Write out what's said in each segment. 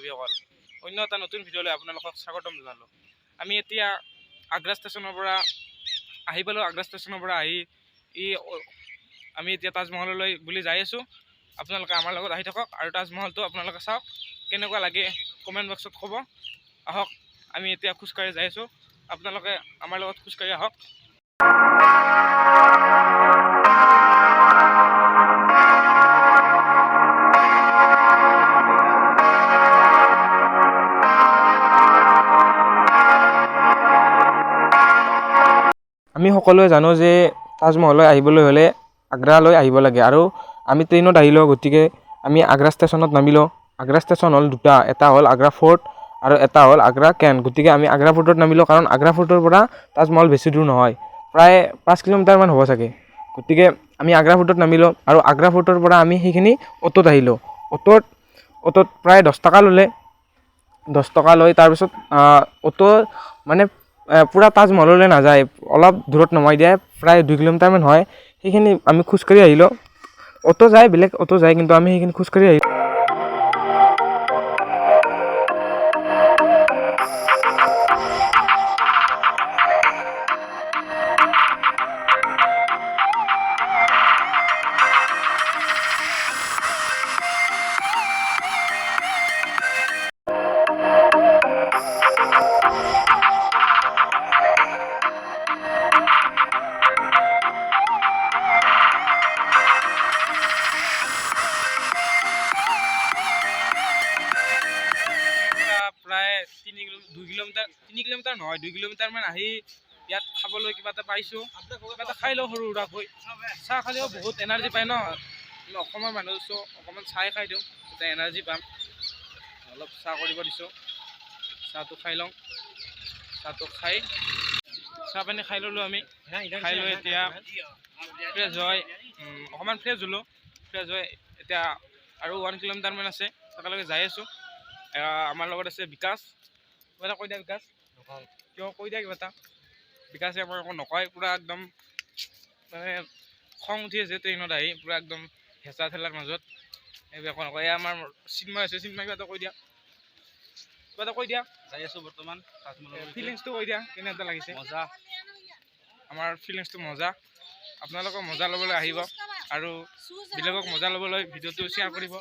ছবিসকল অন্য এটা নতুন ভিডিঅ'লৈ আপোনালোকক স্বাগতম জনালোঁ। আমি এতিয়া আগ্ৰা ষ্টেচনৰ পৰা আহি পালোঁ। আগ্ৰা ষ্টেচনৰ পৰা আহি আমি এতিয়া তাজমহললৈ বুলি যাই আছোঁ। আপোনালোকে আমাৰ লগত আহি থাকক আৰু তাজমহলটো আপোনালোকে চাওক, কেনেকুৱা লাগে কমেণ্ট বক্সত ক'ব। আহক, আমি এতিয়া খোজকাঢ়ি যাই আছোঁ, আপোনালোকে আমাৰ লগত খোজকাঢ়ি আহক। আমি সকলোৱে জানো যে তাজমহললৈ আহিবলৈ হ'লে আগ্ৰালৈ আহিব লাগে, আৰু আমি ট্ৰেইনত আহিলোঁ, গতিকে আমি আগ্ৰা ষ্টেচনত নামিলোঁ। আগ্ৰা ষ্টেচন হ'ল দুটা, এটা হ'ল আগ্ৰা ফ'ৰ্ট আৰু এটা হ'ল আগ্ৰা কেণ্ট। গতিকে আমি আগ্ৰা ফ'ৰ্টত নামিলোঁ, কাৰণ আগ্ৰা ফ'ৰ্টৰ পৰা তাজমহল বেছি দূৰ নহয়, প্ৰায় 5 কিলোমিটাৰমান হ'ব চাগে। গতিকে আমি আগ্ৰা ফ'ৰ্টত নামিলোঁ, আৰু আগ্ৰা ফ'ৰ্টৰ পৰা আমি সেইখিনি অ'টোত আহিলোঁ। অ'টোত প্ৰায় 10 টকা ল'লে। 10 টকা লৈ তাৰপিছত অ'টো মানে পূৰা তাজমহললৈ নাযায়, অলপ দূৰত নমাই দিয়ে, প্ৰায় 2 কিলোমিটাৰমান হয়। সেইখিনি আমি খোজকাঢ়ি আহিলোঁ। অ'টো যায়, বেলেগ অ'টো যায়, কিন্তু আমি সেইখিনি খোজকাঢ়ি আহিলোঁ। প্ৰায় 3 কিলোমিটাৰ নহয়, 2 কিলোমিটাৰমান আহি ইয়াত খাবলৈ কিবা এটা পাইছোঁ। কিবা এটা খাই লওঁ সৰু সুৰাকৈ। চাহ খালেও বহুত এনাৰ্জি পায় ন, অসমৰ মানুহ আছোঁ, অকণমান চাহ খাই দিওঁ, তেতিয়া এনাৰ্জি পাম। অলপ চাহ কৰিব দিছোঁ, চাহটো খাই লওঁ। চাহটো খাই চাহ পানী খাই ল'লোঁ আমি। খাই লৈ এতিয়া ফ্ৰেছ হয়, অকণমান ফ্ৰেছ হ'লোঁ। ফ্ৰেছ হৈ এতিয়া আৰু 1 কিলোমিটাৰমান আছে, তালৈকে যাই আছোঁ। আমাৰ লগত আছে বিকাশ। কিবা এটা কৈ দিয়া বিকাশ, কিয় কৈ দিয়া কিবা এটা। বিকাশে আমাৰ একো নকয়, পূৰা একদম মানে খং উঠি আছে ট্ৰেইনত আহি, পূৰা একদম হেঁচা ঠেলাৰ মাজত। এইবোৰ একো নকয়। আমাৰ চিন্ময় আছে, চিন্ময় কিবা এটা কৈ দিয়া, কিবা এটা কৈ দিয়া। যাই আছোঁ বৰ্তমান ফিলিংছটো কৈ দিয়া, কেনে এটা লাগিছে। মজা, আমাৰ ফিলিংছটো মজা। আপোনালোকক মজা ল'বলৈ আহিব আৰু বেলেগক মজা ল'বলৈ ভিডিঅ'টো শ্বেয়াৰ কৰিব।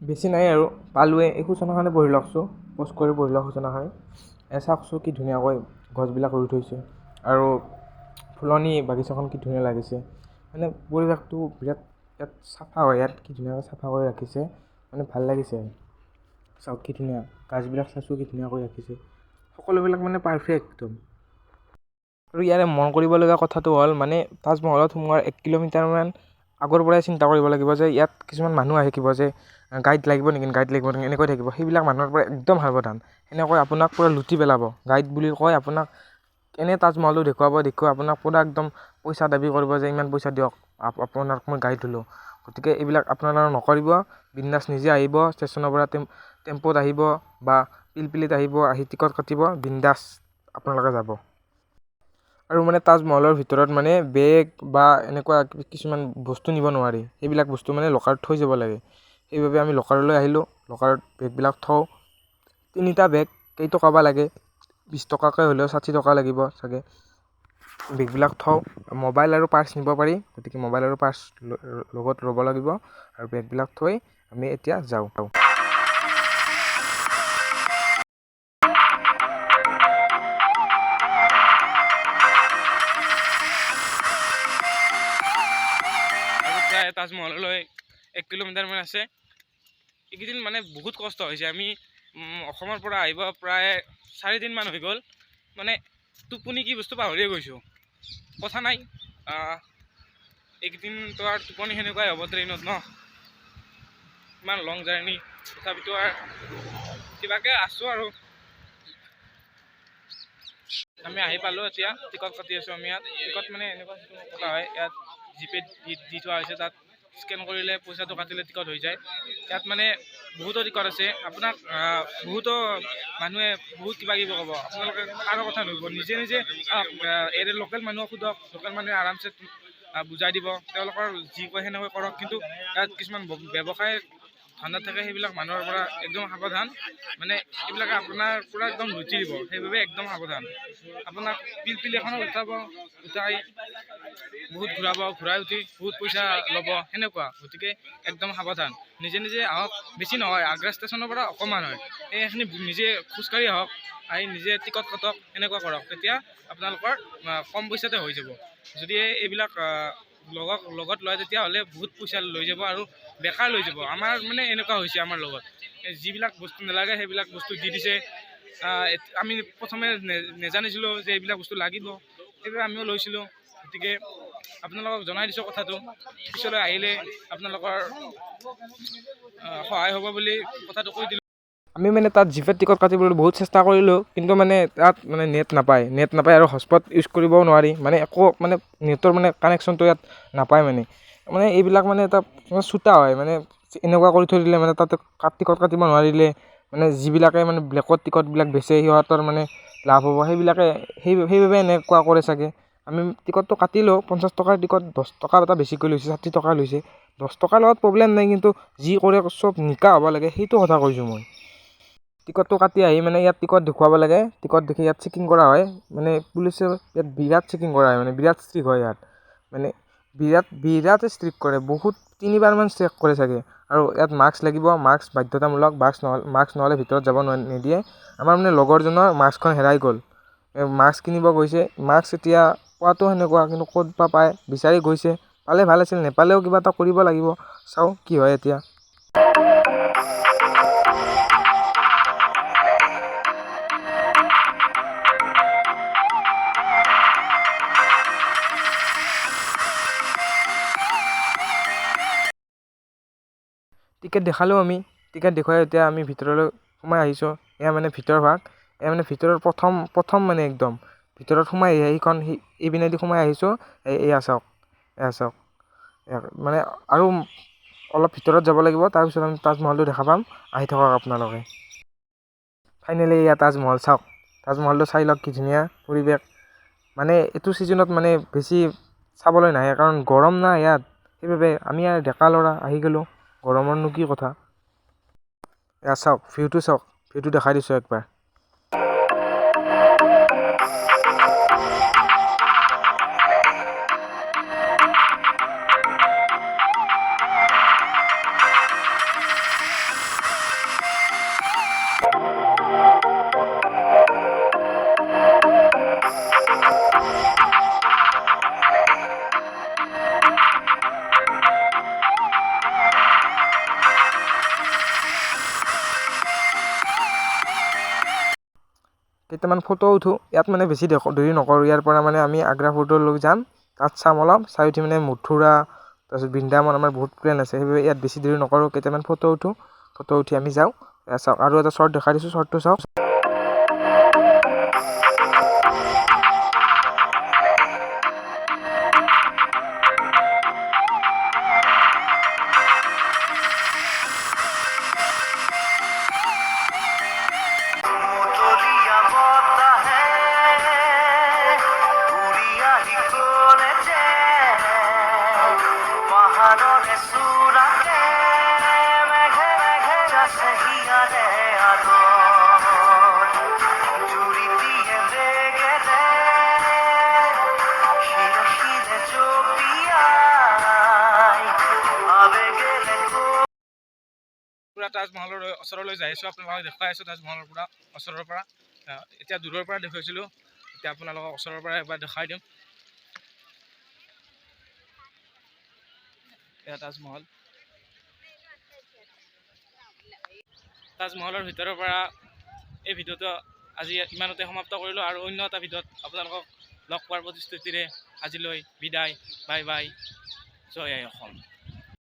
বেছি নাই আৰু পালোৱে। এই সূচনাখনে পঢ়ি লওকচোন, পষ্ট কৰি পঢ়ি লওক সূচনাখনে। চাওকচোন কি ধুনীয়াকৈ গছবিলাক ৰুই থৈছে, আৰু ফুলনি বাগিচাখন কি ধুনীয়া লাগিছে। মানে পৰিৱেশটো বিৰাট ইয়াত চাফা হয়, ইয়াত কি ধুনীয়াকৈ চাফা কৰি ৰাখিছে, মানে ভাল লাগিছে। চাওক কি ধুনীয়া, গাছবিলাক চাইছোঁ কি ধুনীয়াকৈ ৰাখিছে, সকলোবিলাক মানে পাৰফেক্ট একদম। আৰু ইয়াৰে মন কৰিবলগীয়া কথাটো হ'ল, মানে তাজমহলত সোমোৱাৰ 1 কিলোমিটাৰমান আগৰ পৰাই চিন্তা কৰিব লাগিব যে ইয়াত কিছুমান মানুহ আহিব যে গাইড লাগিব নেকি, গাইড লাগিব নেকি, এনেকৈ থাকিব। সেইবিলাক মানুহৰ পৰা একদম সাৱধান। সেনেকৈ আপোনাক পূৰা লুটি পেলাব। গাইড বুলি কয়, আপোনাক এনে তাজমহলটো দেখুৱাব আপোনাক পূৰা একদম পইচা দাবী কৰিব যে ইমান পইচা দিয়ক, আপোনাক মই গাইড হ'লোঁ। গতিকে এইবিলাক আপোনালোকে নকৰিব। বিন্দাছ নিজে আহিব, ষ্টেচনৰ পৰা টেম্পোত আহিব বা পিলপিলিত আহিব, আহি টিকট কাটিব, বিন্দাছ আপোনালোকে যাব। আৰু মানে তাজমহলৰ ভিতৰত মানে বেগ বা এনেকুৱা কিছুমান বস্তু নিব নোৱাৰি, সেইবিলাক বস্তু মানে লকাৰত থৈ যাব লাগে। সেইবাবে আমি লকাৰলৈ আহিলোঁ। লকাৰত বেগবিলাক থওঁ। 3টা বেগ কেইটকা বা লাগে, 20 টকাকৈ হ'লেও 60 টকা লাগিব চাগে। বেগবিলাক থওঁ। মোবাইল আৰু পাৰ্চ নিব পাৰি, গতিকে মোবাইল আৰু পাৰ্চ লগত ল'ব লাগিব, আৰু বেগবিলাক থৈ আমি এতিয়া যাওঁ। আৰু প্ৰায় তাজমহললৈ 1 কিলোমিটাৰমান আছে। এইকেইদিন মানে বহুত কষ্ট হৈছে। আমি অসমৰ পৰা আহিব প্ৰায় 4 দিনমান হৈ গ'ল। মানে টোপনি কি বস্তু পাহৰিয়ে গৈছোঁ। কথা নাই, এইকেইদিনতো আৰু টোপনি সেনেকুৱাই হ'ব ট্ৰেইনত ন, ইমান লং জাৰ্ণি। তথাপিতো আৰু কিবাকৈ আছোঁ আৰু। আমি আহি পালোঁ, এতিয়া টিকট কাটি আছোঁ আমি ইয়াত। টিকট মানে এনেকুৱা কথা হয়, ইয়াত জিপে দি থোৱা হৈছে, তাত স্কেন কৰিলে পইচাটো কাটিলে টিকট হৈ যায়। ইয়াত মানে বহুতো টিকট আছে। আপোনাক বহুতো মানুহে বহুত কিবা কিবি ক'ব, আপোনালোকে কাৰো কথা নুশুনিব, নিজে নিজে এই লোকেল মানুহক সোধক, লোকেল মানুহে আৰামছে বুজাই দিব, তেওঁলোকৰ যি কয় সেনেকৈ কৰক। কিন্তু ইয়াত কিছুমান ব্যৱসায় ধান্দাত থাকে সেইবিলাক মানুহৰ পৰা একদম সাৱধান। মানে এইবিলাকে আপোনাৰ পৰা একদম লুটি দিব, সেইবাবে একদম সাৱধান। আপোনাক পিলপিলি এখনত উঠাই বহুত ঘূৰাই উঠি বহুত পইচা ল'ব সেনেকুৱা। গতিকে একদম সাৱধান, নিজে আহক। বেছি নহয়, আগ্ৰা ষ্টেচনৰ পৰা অকণমান হয়, এইখিনি নিজে খোজকাঢ়ি আহক, আহি নিজে টিকট কাটক, এনেকুৱা কৰক। তেতিয়া আপোনালোকৰ কম পইচাতে হৈ যাব। যদি এইবিলাক লগত লয় তেতিয়াহ'লে বহুত পইচা লৈ যাব আৰু বেকাৰ লৈ যাব। আমাৰ মানে এনেকুৱা হৈছে আমাৰ লগত, যিবিলাক বস্তু নালাগে সেইবিলাক বস্তু দি দিছে। আমি প্ৰথমে নেজানিছিলোঁ যে এইবিলাক বস্তু লাগিব, সেইবাবে আমিও লৈছিলোঁ। গতিকে আপোনালোকক জনাই দিছোঁ কথাটো, পিছলৈ আহিলে আপোনালোকৰ সহায় হ'ব বুলি কথাটো কৈ দিলোঁ। আমি মানে তাত জিপেত টিকট কাটিবলৈ বহুত চেষ্টা কৰিলোঁ, কিন্তু মানে তাত মানে নেট নাপায় আৰু হটস্পট ইউজ কৰিবও নোৱাৰি। মানে একো মানে নেটৰ মানে কানেকশ্যনটো ইয়াত নাপায়। মানে এইবিলাক মানে এটা চোতা হয়, মানে এনেকুৱা কৰি থৈ দিলে মানে তাতে টিকট কাটিব নোৱাৰিলে মানে যিবিলাকে মানে ব্লেকত টিকটবিলাক বেচে সিহঁতৰ মানে লাভ হ'ব, সেইবাবে এনেকুৱা কৰে চাগে। আমি টিকটটো কাটিলোঁ, 50 টকাৰ টিকট 10 টকা এটা বেছিকৈ লৈছে, 60 টকা লৈছে। 10 টকাৰ লগত প্ৰব্লেম নাই, কিন্তু যি কৰে চব নিকা হ'ব লাগে, সেইটো কথা কৈছোঁ মই। টিকটটো কাটি আহি মানে ইয়াত টিকট দেখুৱাব লাগে, টিকট দেখি ইয়াত চেকিং কৰা হয়। মানে পুলিচে ইয়াত বিৰাট চেকিং কৰা হয়, মানে বিৰাট ষ্ট্ৰিক হয় ইয়াত। মানে বিৰাট ষ্ট্ৰিক কৰে, বহুত 3বাৰমান চেক কৰে চাগে। আৰু ইয়াত মাস্ক লাগিব, মাস্ক বাধ্যতামূলক, মাস্ক নহ'লে ভিতৰত যাব নিদিয়ে। আমাৰ মানে লগৰজনৰ মাস্কখন হেৰাই গ'ল, মাস্ক কিনিব গৈছে, মাস্ক এতিয়া পোৱাটো সেনেকুৱা, কিন্তু ক'ত বা পায়, বিচাৰি গৈছে। পালে ভাল আছিল, নেপালেও কিবা এটা কৰিব লাগিব, চাওঁ কি হয় এতিয়া। টিকেট দেখালোঁ আমি, টিকেট দেখুৱাই এতিয়া আমি ভিতৰলৈ সোমাই আহিছোঁ। এয়া মানে ভিতৰ ভাগ, এয়া মানে ভিতৰৰ প্ৰথম মানে একদম ভিতৰত সোমাই সেইখন এইপিনেদি সোমাই আহিছোঁ। এয়া চাওক মানে আৰু অলপ ভিতৰত যাব লাগিব, তাৰপিছত আমি তাজমহলটো দেখা পাম। আহি থাকক আপোনালোকে। ফাইনেলি এয়া তাজমহল, চাওক তাজমহলটো চাই লওক, কি ধুনীয়া পৰিৱেশ। মানে এইটো ছিজনত মানে বেছি চাবলৈ নাহে, কাৰণ গৰম না ইয়াত, সেইবাবে আমি আৰু ডেকা ল'ৰা আহি গ'লোঁ, গৰমৰনো কি কথা। এয়া চাওক ভিউটো দেখাই দিছোঁ একবাৰ। কেইটামান ফটো উঠোঁ ইয়াত, মানে বেছি দেৰি নকৰোঁ। ইয়াৰ পৰা মানে আমি আগ্ৰা ফৰ্টলৈ যাম, তাত চাম অলপ, চাই উঠি মানে মথুৰা, তাৰপিছত বৃন্দাবন, আমাৰ বহুত প্লেন আছে, সেইবাবে ইয়াত বেছি দেৰি নকৰোঁ। কেইটামান ফটো উঠি আমি যাওঁ। চাওক আৰু এটা শ্বৰ্ট দেখাই দিছোঁ, শ্বৰ্টটো চাওক। পুৰা তাজমহলৰ ওচৰলৈ যাই আছোঁ, আপোনালোকক দেখুৱাই আছোঁ তাজমহলৰ পৰা ওচৰৰ পৰা। এতিয়া দূৰৰ পৰা দেখুৱাইছিলোঁ, এতিয়া আপোনালোকক ওচৰৰ পৰা এবাৰ দেখাই দিম। এয়া তাজমহলৰ ভিতৰৰ পৰা এই ভিডিঅ'টো আজি ইমানতে সমাপ্ত কৰিলোঁ, আৰু অন্য এটা ভিডিঅ'ত আপোনালোকক লগ পোৱাৰ প্ৰতিশ্ৰুতিৰে আজিলৈ বিদায়। বাই বাই, জয় আই অসম।